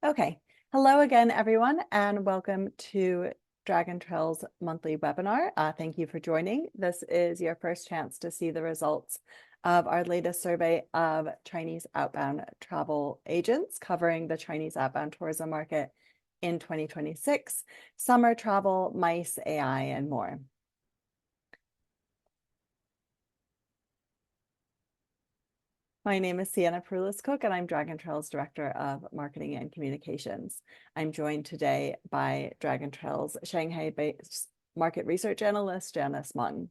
Okay, hello again, everyone, and welcome to Dragon Trail's monthly webinar. Thank you for joining. This is your first chance to see the results of our latest survey of Chinese outbound travel agents covering the Chinese outbound tourism market in 2026, summer travel, MICE, AI, and more. My name is Sienna Perulis-Cook, and I'm Dragon Trail's Director of Marketing and Communications. I'm joined today by Dragon Trail's Shanghai-based market research analyst, Janice Munn.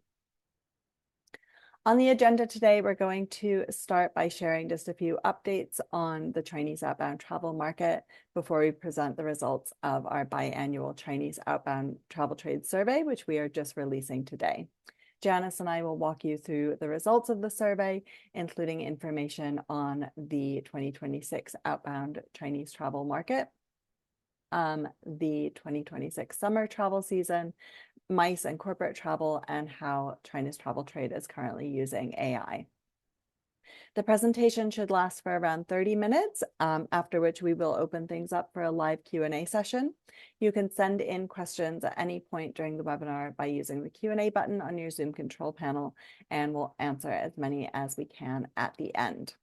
On the agenda today, we're going to start by sharing just a few updates on the Chinese outbound travel market before we present the results of our biannual Chinese outbound travel trade survey, which we are just releasing today. Janice and I will walk you through the results of the survey, including information on the 2026 outbound Chinese travel market, the 2026 summer travel season, MICE and corporate travel, and how China's travel trade is currently using AI. The presentation should last for around 30 minutes, after which we will open things up for a live Q&A session. You can send in questions at any point during the webinar by using the Q&A button on your Zoom control panel, and we'll answer as many as we can at the end.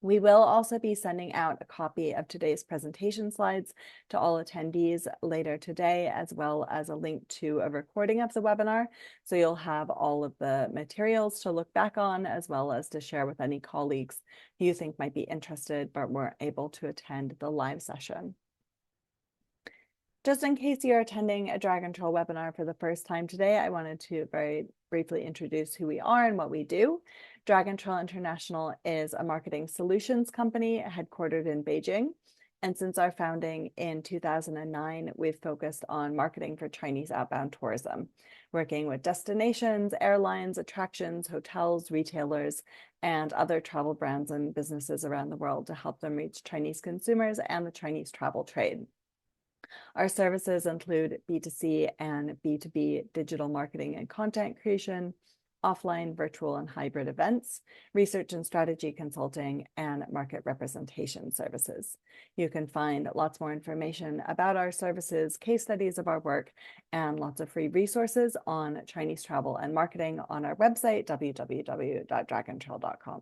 We will also be sending out a copy of today's presentation slides to all attendees later today, as well as a link to a recording of the webinar. So you'll have all of the materials to look back on, as well as to share with any colleagues who you think might be interested but weren't able to attend the live session. Just in case you're attending a Dragon Trail webinar for the first time today, I wanted to very briefly introduce who we are and what we do. Dragon Trail International is a marketing solutions company headquartered in Beijing. And since our founding in 2009, we've focused on marketing for Chinese outbound tourism, working with destinations, airlines, attractions, hotels, retailers, and other travel brands and businesses around the world to help them reach Chinese consumers and the Chinese travel trade. Our services include B2C and B2B digital marketing and content creation, offline, virtual, and hybrid events, research and strategy consulting, and market representation services. You can find lots more information about our services, case studies of our work, and lots of free resources on Chinese travel and marketing on our website, www.dragontrail.com.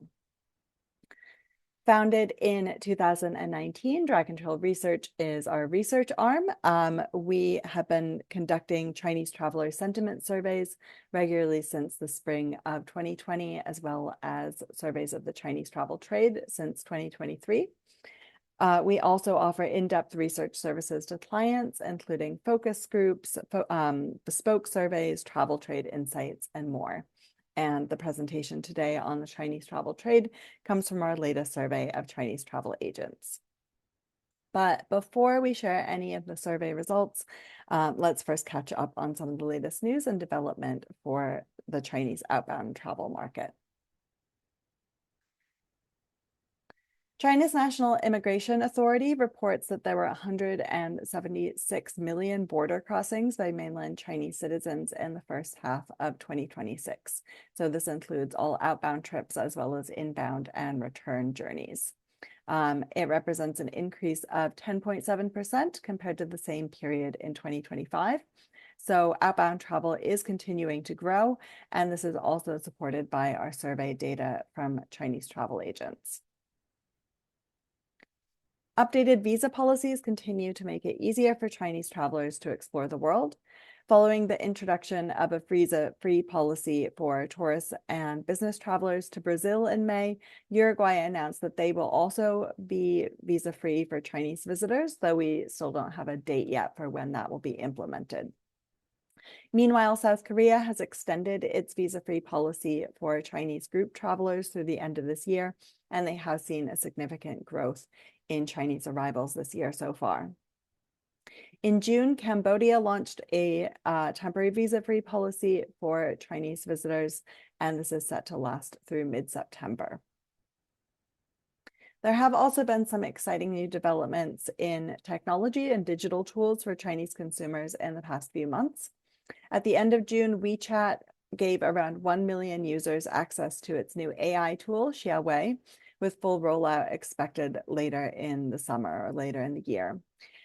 Founded in 2019, Dragon Trail Research is our research arm. We have been conducting Chinese traveler sentiment surveys regularly since the spring of 2020, as well as surveys of the Chinese travel trade since 2023. We also offer in-depth research services to clients, including focus groups, bespoke surveys, travel trade insights, and more. And the presentation today on the Chinese travel trade comes from our latest survey of Chinese travel agents. But before we share any of the survey results, let's first catch up on some of the latest news and development for the Chinese outbound travel market. China's National Immigration Authority reports that there were 176 million border crossings by mainland Chinese citizens in the first half of 2026. So this includes all outbound trips as well as inbound and return journeys. It represents an increase of 10.7% compared to the same period in 2025. So outbound travel is continuing to grow, and this is also supported by our survey data from Chinese travel agents. Updated visa policies continue to make it easier for Chinese travelers to explore the world. Following the introduction of a visa-free policy for tourists and business travelers to Brazil in May, Uruguay announced that they will also be visa-free for Chinese visitors, though we still don't have a date yet for when that will be implemented. Meanwhile, South Korea has extended its visa-free policy for Chinese group travelers through the end of this year, and they have seen a significant growth in Chinese arrivals this year so far. In June, Cambodia launched a temporary visa-free policy for Chinese visitors, and this is set to last through mid-September. There have also been some exciting new developments in technology and digital tools for Chinese consumers in the past few months. At the end of June, WeChat gave around 1 million users access to its new AI tool, Xiaowei, with full rollout expected later in the summer or later in the year.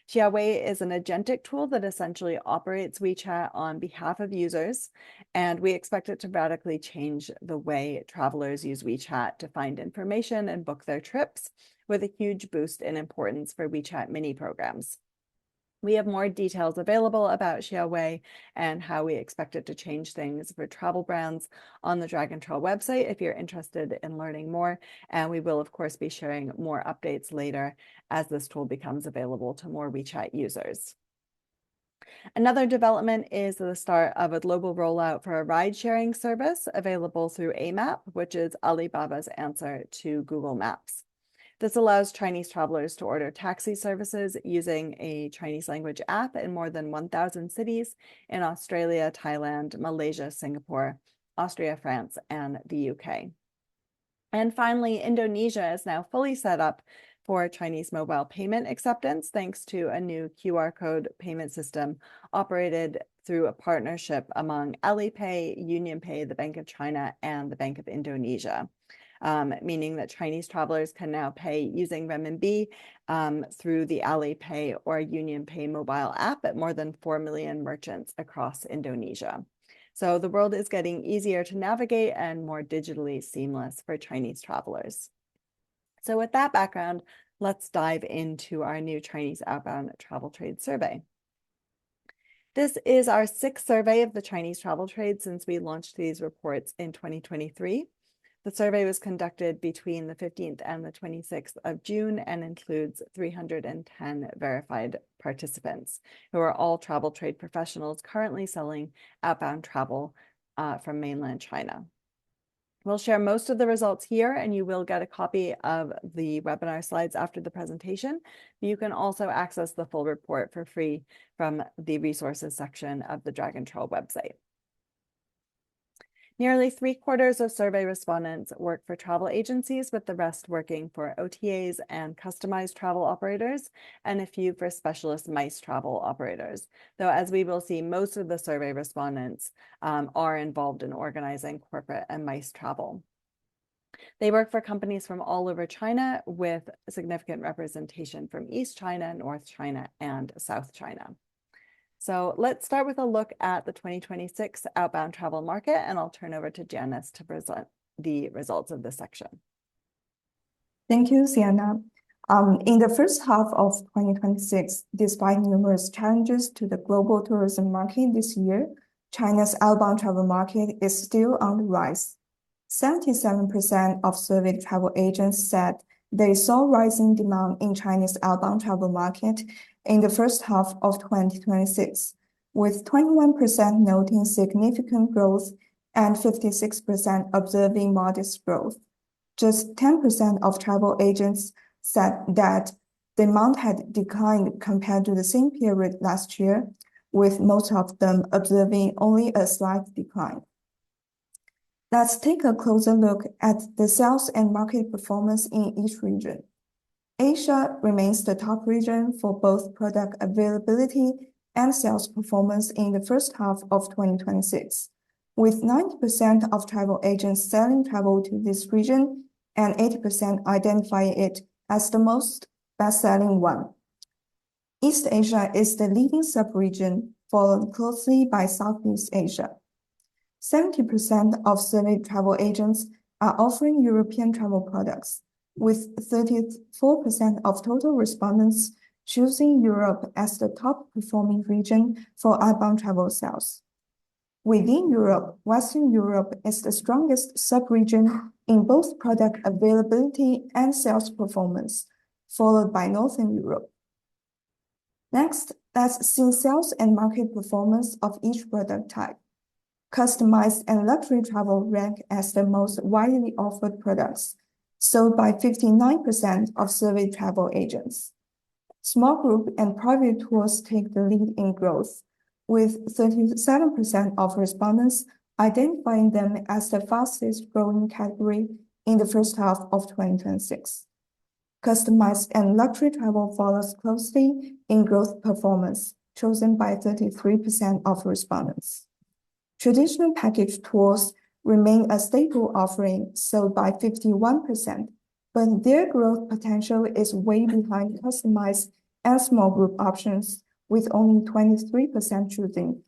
Xiaowei is an agentic tool that essentially operates WeChat on behalf of users, and we expect it to radically change the way travelers use WeChat to find information and book their trips, with a huge boost in importance for WeChat mini programs. We have more details available about Xiaowei and how we expect it to change things for travel brands on the Dragon Trail website if you're interested in learning more. And we will, of course, be sharing more updates later as this tool becomes available to more WeChat users. Another development is the start of a global rollout for a ride-sharing service available through AMAP, which is Alibaba's answer to Google Maps. This allows Chinese travelers to order taxi services using a Chinese language app in more than 1,000 cities in Australia, Thailand, Malaysia, Singapore, Austria, France, and the UK. And finally, Indonesia is now fully set up for Chinese mobile payment acceptance, thanks to a new QR code payment system operated through a partnership among Alipay, UnionPay, the Bank of China, and the Bank of Indonesia. Meaning that Chinese travelers can now pay using renminbi through the Alipay or UnionPay mobile app at more than 4 million merchants across Indonesia. So the world is getting easier to navigate and more digitally seamless for Chinese travelers. So with that background, let's dive into our new Chinese outbound travel trade survey. This is our 6th survey of the Chinese travel trade since we launched these reports in 2023. The survey was conducted between the 15th and the 26th of June and includes 310 verified participants who are all travel trade professionals currently selling outbound travel from mainland China. We'll share most of the results here, and you will get a copy of the webinar slides after the presentation. You can also access the full report for free from the resources section of the Dragon Trail website. Nearly 3/4 of survey respondents work for travel agencies, with the rest working for OTAs and customized travel operators, and a few for specialist MICE travel operators. Though, as we will see, most of the survey respondents are involved in organizing corporate and MICE travel. They work for companies from all over China, with significant representation from East China, North China, and South China. So let's start with a look at the 2026 outbound travel market, and I'll turn over to Janice to present the results of this section. Thank you, Sienna. In the first half of 2026, despite numerous challenges to the global tourism market this year, China's outbound travel market is still on the rise. 77% of surveyed travel agents said they saw rising demand in China's outbound travel market in the first half of 2026, with 21% noting significant growth and 56% observing modest growth. Just 10% of travel agents said that demand had declined compared to the same period last year, with most of them observing only a slight decline. Let's take a closer look at the sales and market performance in each region. Asia remains the top region for both product availability and sales performance in the first half of 2026, with 90% of travel agents selling travel to this region and 80% identifying it as the most best-selling one. East Asia is the leading sub-region, followed closely by Southeast Asia. 70% of surveyed travel agents are offering European travel products, with 34% of total respondents choosing Europe as the top performing region for outbound travel sales. Within Europe, Western Europe is the strongest sub-region in both product availability and sales performance, followed by Northern Europe. Next, let's see sales and market performance of each product type. Customized and luxury travel rank as the most widely offered products, sold by 59% of surveyed travel agents. Small group and private tours take the lead in growth, with 37% of respondents identifying them as the fastest growing category in the first half of 2026. Customized and luxury travel follows closely in growth performance, chosen by 33% of respondents. Traditional package tours remain a staple offering, sold by 51%, but their growth potential is way behind customized and small group options, with only 23% choosing.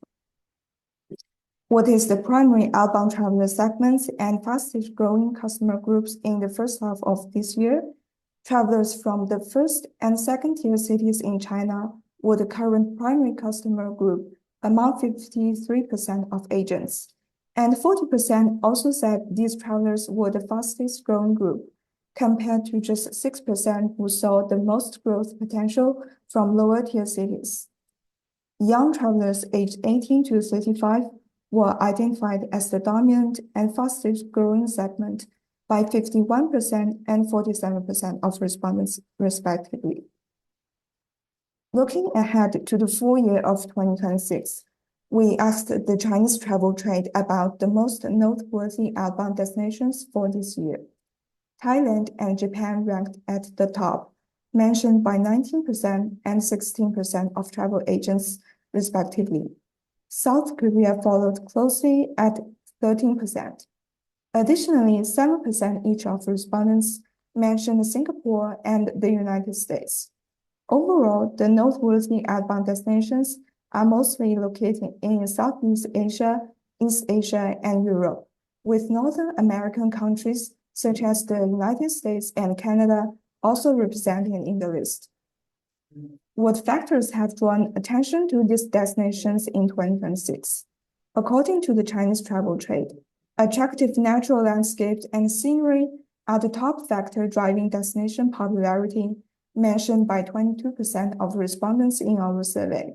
What is the primary outbound traveler segments and fastest growing customer groups in the first half of this year? Travelers from the first and second tier cities in China were the current primary customer group among 53% of agents. And 40% also said these travelers were the fastest growing group, compared to just 6% who saw the most growth potential from lower tier cities. Young travelers aged 18 to 35 were identified as the dominant and fastest growing segment by 51% and 47% of respondents, respectively. Looking ahead to the full year of 2026, we asked the Chinese travel trade about the most noteworthy outbound destinations for this year. Thailand and Japan ranked at the top, mentioned by 19% and 16% of travel agents, respectively. South Korea followed closely at 13%. Additionally, 7% each of respondents mentioned Singapore and the United States. Overall, the noteworthy outbound destinations are mostly located in Southeast Asia, East Asia, and Europe, with North American countries such as the United States and Canada also represented in the list. What factors have drawn attention to these destinations in 2026? According to the Chinese travel trade, attractive natural landscapes and scenery are the top factor driving destination popularity, mentioned by 22% of respondents in our survey.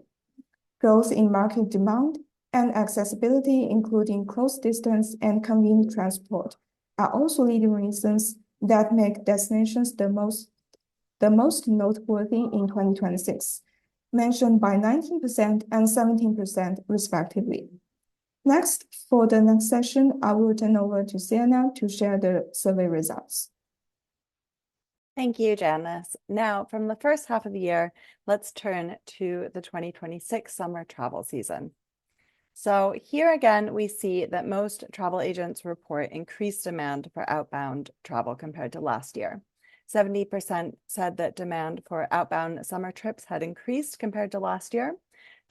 Growth in market demand and accessibility, including close distance and convenient transport, are also leading reasons that make destinations the most noteworthy in 2026, mentioned by 19% and 17% respectively. Next, for the next session, I will turn over to Sienna to share the survey results. Thank you, Janice. Now, from the first half of the year, let's turn to the 2026 summer travel season. So here again, we see that most travel agents report increased demand for outbound travel compared to last year. 70% said that demand for outbound summer trips had increased compared to last year.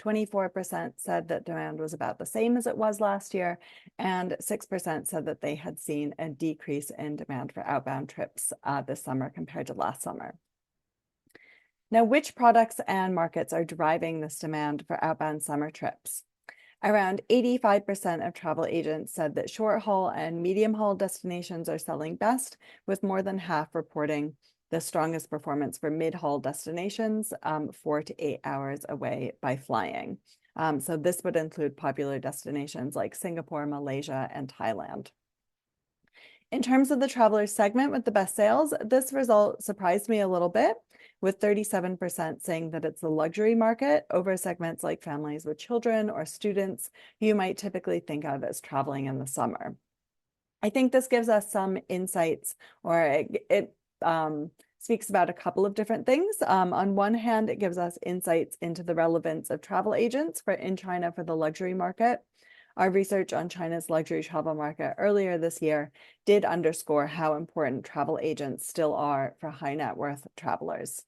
24% said that demand was about the same as it was last year, and 6% said that they had seen a decrease in demand for outbound trips this summer compared to last summer. Now, which products and markets are driving this demand for outbound summer trips? Around 85% of travel agents said that short haul and medium haul destinations are selling best, with more than half reporting the strongest performance for mid-haul destinations, 4 to 8 hours away by flying. So this would include popular destinations like Singapore, Malaysia, and Thailand. In terms of the traveler segment with the best sales, this result surprised me a little bit, with 37% saying that it's the luxury market over segments like families with children or students who you might typically think of as traveling in the summer. I think this gives us some insights, or it speaks about a couple of different things. On one hand, it gives us insights into the relevance of travel agents in China for the luxury market. Our research on China's luxury travel market earlier this year did underscore how important travel agents still are for high net worth travelers.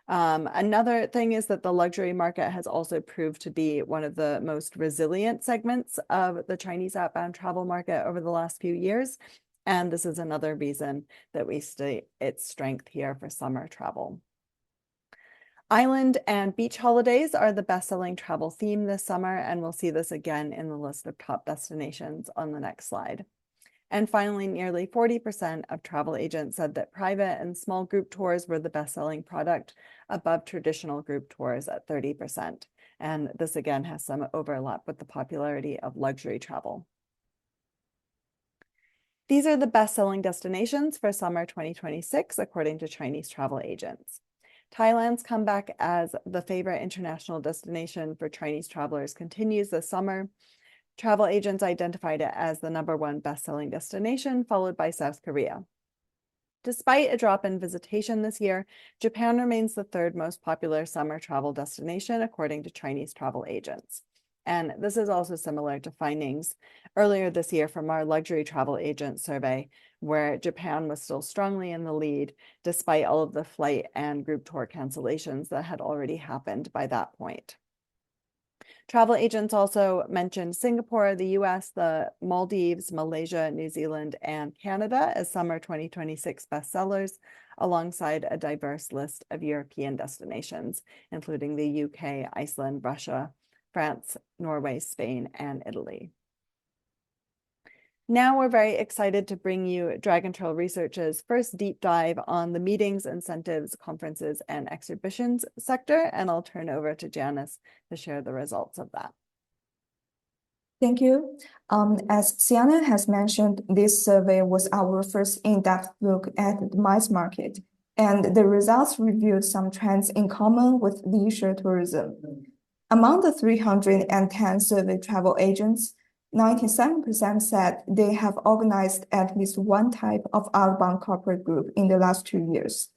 Another thing is that the luxury market has also proved to be one of the most resilient segments of the Chinese outbound travel market over the last few years. And this is another reason that we see its strength here for summer travel. Island and beach holidays are the best-selling travel theme this summer, and we'll see this again in the list of top destinations on the next slide. And finally, nearly 40% of travel agents said that private and small group tours were the best-selling product, above traditional group tours at 30%. And this again has some overlap with the popularity of luxury travel. These are the best-selling destinations for summer 2026, according to Chinese travel agents. Thailand's comeback as the favorite international destination for Chinese travelers continues this summer. Travel agents identified it as the #1 best-selling destination, followed by South Korea. Despite a drop in visitation this year, Japan remains the third most popular summer travel destination, according to Chinese travel agents. And this is also similar to findings earlier this year from our luxury travel agent survey, where Japan was still strongly in the lead, despite all of the flight and group tour cancellations that had already happened by that point. Travel agents also mentioned Singapore, the US, the Maldives, Malaysia, New Zealand, and Canada as summer 2026 bestsellers, alongside a diverse list of European destinations, including the UK, Iceland, Russia, France, Norway, Spain, and Italy. Now we're very excited to bring you Dragon Trail Research's first deep dive on the meetings, incentives, conferences, and exhibitions sector, and I'll turn over to Janice to share the results of that. Thank you. As Sienna has mentioned, this survey was our first in-depth look at the MICE market, and the results revealed some trends in common with leisure tourism. Among the 310 surveyed travel agents, 97% said they have organized at least one type of outbound corporate group in the last 2 years.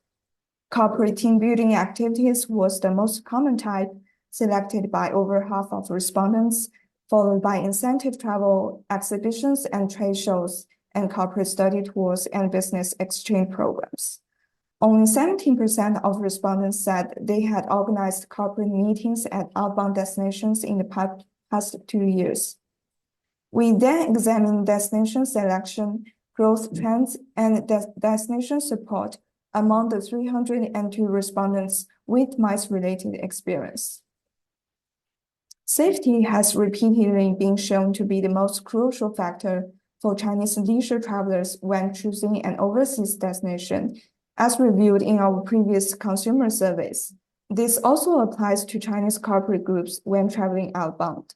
Corporate team building activities was the most common type, selected by over half of respondents, followed by incentive travel, exhibitions and trade shows, and corporate study tours and business exchange programs. Only 17% of respondents said they had organized corporate meetings at outbound destinations in the past 2 years. We then examined destination selection, growth trends, and destination support among the 302 respondents with MICE-related experience. Safety has repeatedly been shown to be the most crucial factor for Chinese leisure travelers when choosing an overseas destination, as reviewed in our previous consumer surveys. This also applies to Chinese corporate groups when traveling outbound.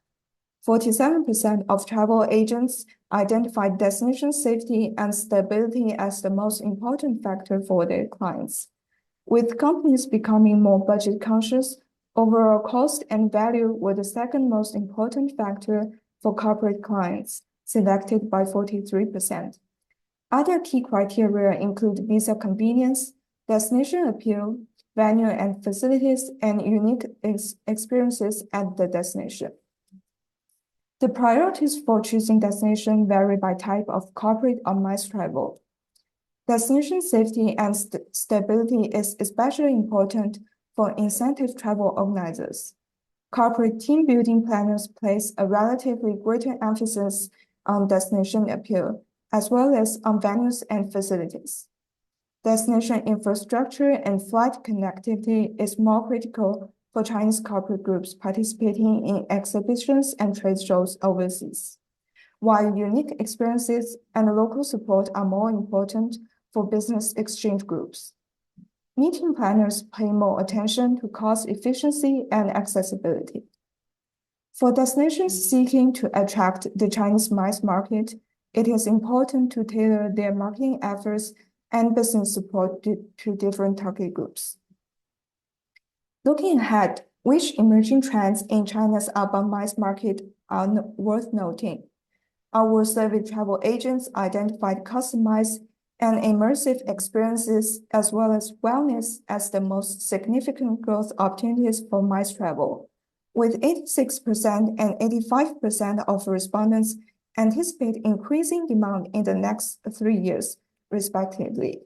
47% of travel agents identified destination safety and stability as the most important factor for their clients. With companies becoming more budget conscious, overall cost and value were the second most important factor for corporate clients, selected by 43%. Other key criteria include visa convenience, destination appeal, venue and facilities, and unique experiences at the destination. The priorities for choosing destination vary by type of corporate or MICE travel. Destination safety and stability is especially important for incentive travel organizers. Corporate team building planners place a relatively greater emphasis on destination appeal, as well as on venues and facilities. Destination infrastructure and flight connectivity is more critical for Chinese corporate groups participating in exhibitions and trade shows overseas, while unique experiences and local support are more important for business exchange groups. Meeting planners pay more attention to cost efficiency and accessibility. For destinations seeking to attract the Chinese MICE market, it is important to tailor their marketing efforts and business support to different target groups. Looking ahead, which emerging trends in China's outbound MICE market are worth noting? Our surveyed travel agents identified customized and immersive experiences as well as wellness as the most significant growth opportunities for MICE travel, with 86% and 85% of respondents anticipate increasing demand in the next 3 years, respectively.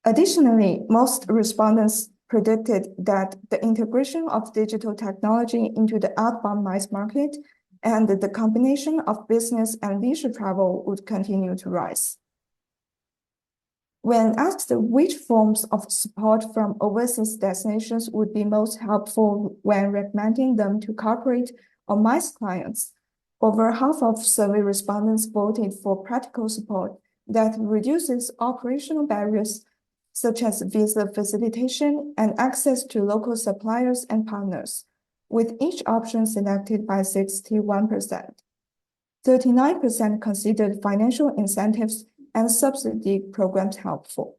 Additionally, most respondents predicted that the integration of digital technology into the outbound MICE market and the combination of business and leisure travel would continue to rise. When asked which forms of support from overseas destinations would be most helpful when recommending them to corporate or MICE clients, over half of survey respondents voted for practical support that reduces operational barriers such as visa facilitation and access to local suppliers and partners, with each option selected by 61%. 39% considered financial incentives and subsidy programs helpful.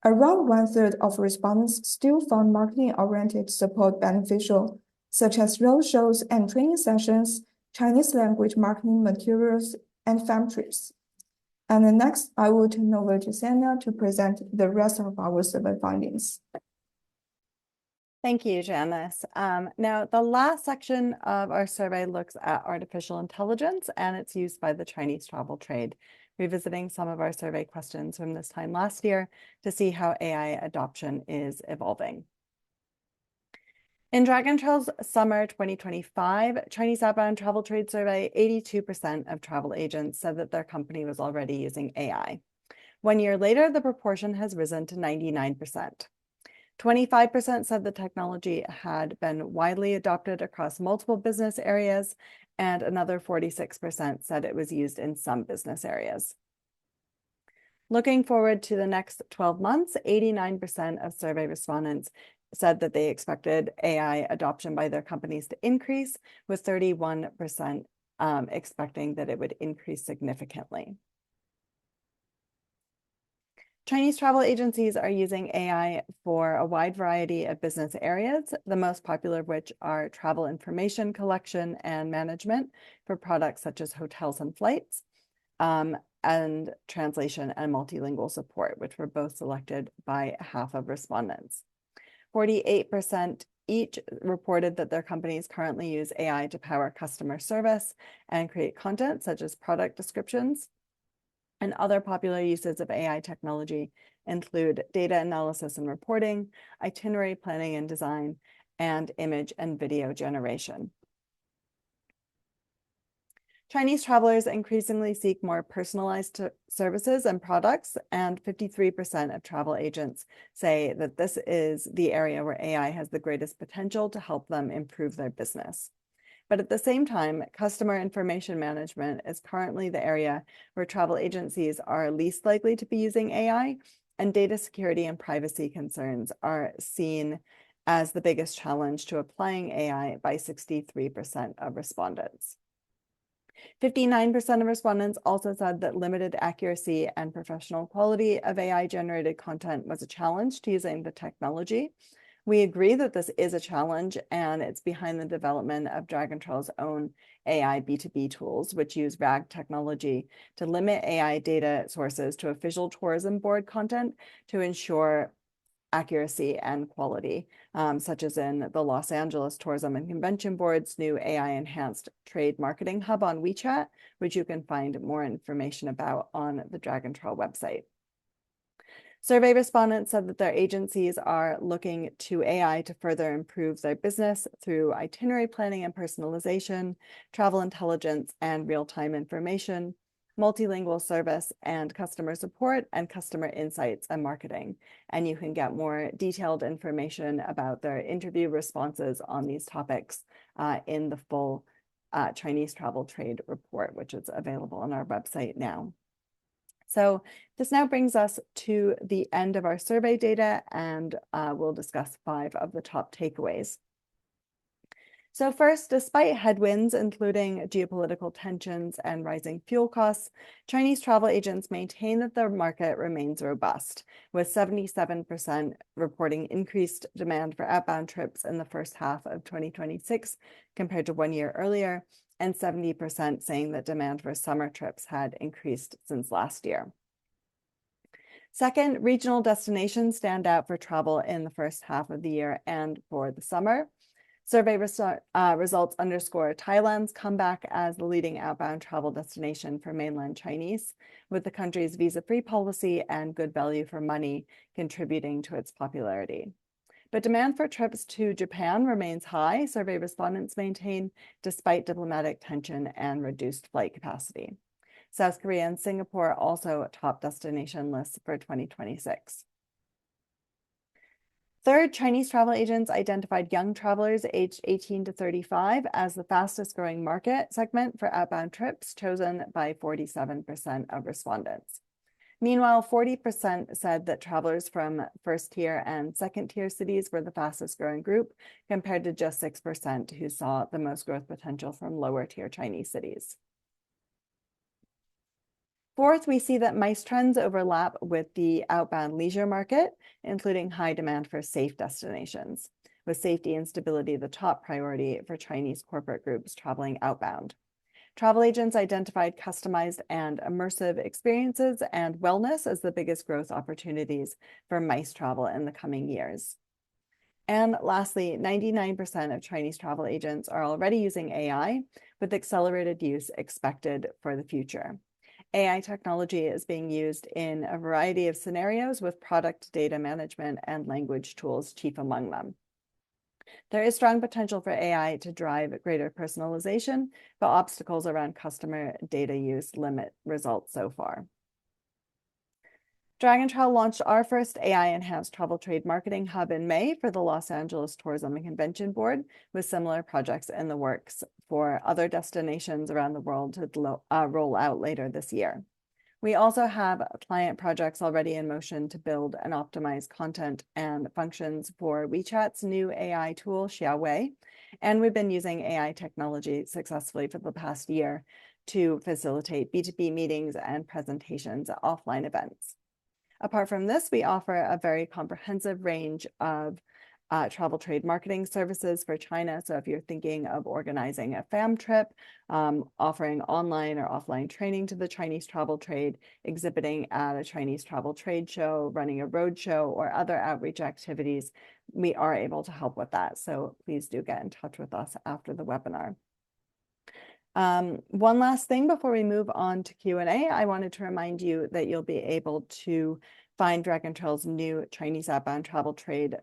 Around 1/3 of respondents still found marketing-oriented support beneficial, such as roadshows and training sessions, Chinese language marketing materials, and fam trips. And then next, I will turn over to Sanya to present the rest of our survey findings. Thank you, Janice. Now, the last section of our survey looks at artificial intelligence and its use by the Chinese travel trade. revisiting some of our survey questions from this time last year to see how AI adoption is evolving. In Dragon Trail's summer 2025 Chinese outbound travel trade survey, 82% of travel agents said that their company was already using AI. 1 year later, the proportion has risen to 99%. 25% said the technology had been widely adopted across multiple business areas, and another 46% said it was used in some business areas. Looking forward to the next 12 months, 89% of survey respondents said that they expected AI adoption by their companies to increase, with 31% expecting that it would increase significantly. Chinese travel agencies are using AI for a wide variety of business areas, the most popular of which are travel information collection and management for products such as hotels and flights, and translation and multilingual support, which were both selected by half of respondents. 48% each reported that their companies currently use AI to power customer service and create content such as product descriptions. And other popular uses of AI technology include data analysis and reporting, itinerary planning and design, and image and video generation. Chinese travelers increasingly seek more personalized services and products, and 53% of travel agents say that this is the area where AI has the greatest potential to help them improve their business. But at the same time, customer information management is currently the area where travel agencies are least likely to be using AI, and data security and privacy concerns are seen as the biggest challenge to applying AI by 63% of respondents. 59% of respondents also said that limited accuracy and professional quality of AI-generated content was a challenge to using the technology. We agree that this is a challenge, and it's behind the development of Dragon Trail's own AI B2B tools, which use RAG technology to limit AI data sources to official tourism board content to ensure accuracy and quality, such as in the Los Angeles Tourism and Convention Board's new AI-enhanced trade marketing hub on WeChat, which you can find more information about on the Dragon Trail website. Survey respondents said that their agencies are looking to AI to further improve their business through itinerary planning and personalization, travel intelligence and real-time information, multilingual service and customer support, and customer insights and marketing. And you can get more detailed information about their interview responses on these topics in the full Chinese travel trade report, which is available on our website now. So this now brings us to the end of our survey data, and we'll discuss 5 of the top takeaways. So first, despite headwinds, including geopolitical tensions and rising fuel costs, Chinese travel agents maintain that the market remains robust, with 77% reporting increased demand for outbound trips in the first half of 2026 compared to 1 year earlier, and 70% saying that demand for summer trips had increased since last year. Second, regional destinations stand out for travel in the first half of the year and for the summer. Survey results underscore Thailand's comeback as the leading outbound travel destination for mainland Chinese, with the country's visa-free policy and good value for money contributing to its popularity. But demand for trips to Japan remains high, survey respondents maintain, despite diplomatic tension and reduced flight capacity. South Korea and Singapore also top destination lists for 2026. Third, Chinese travel agents identified young travelers aged 18 to 35 as the fastest growing market segment for outbound trips, chosen by 47% of respondents. Meanwhile, 40% said that travelers from first-tier and second-tier cities were the fastest growing group, compared to just 6% who saw the most growth potential from lower-tier Chinese cities. Fourth, we see that MICE trends overlap with the outbound leisure market, including high demand for safe destinations, with safety and stability the top priority for Chinese corporate groups traveling outbound. Travel agents identified customized and immersive experiences and wellness as the biggest growth opportunities for MICE travel in the coming years. And lastly, 99% of Chinese travel agents are already using AI, with accelerated use expected for the future. AI technology is being used in a variety of scenarios with product data management and language tools chief among them. There is strong potential for AI to drive greater personalization, but obstacles around customer data use limit results so far. Dragon Trail launched our first AI-enhanced travel trade marketing hub in May for the Los Angeles Tourism and Convention Board, with similar projects in the works for other destinations around the world to roll out later this year. We also have client projects already in motion to build and optimize content and functions for WeChat's new AI tool, Xiaowei, and we've been using AI technology successfully for the past year to facilitate B2B meetings and presentations at offline events. Apart from this, we offer a very comprehensive range of travel trade marketing services for China. So if you're thinking of organizing a fam trip, offering online or offline training to the Chinese travel trade, exhibiting at a Chinese travel trade show, running a road show, or other outreach activities, we are able to help with that. So please do get in touch with us after the webinar. One last thing before we move on to Q&A, I wanted to remind you that you'll be able to find Dragon Trail's new Chinese outbound travel trade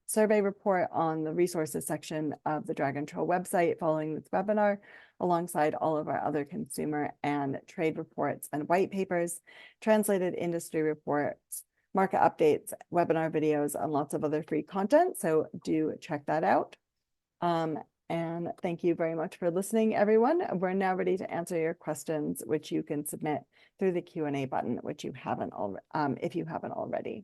survey report on the resources section of the Dragon Trail website following this webinar, alongside all of our other consumer and trade reports and white papers, translated industry reports, market updates, webinar videos, and lots of other free content. So do check that out. And thank you very much for listening, everyone. We're now ready to answer your questions, which you can submit through the Q&A button, which you haven't if you haven't already.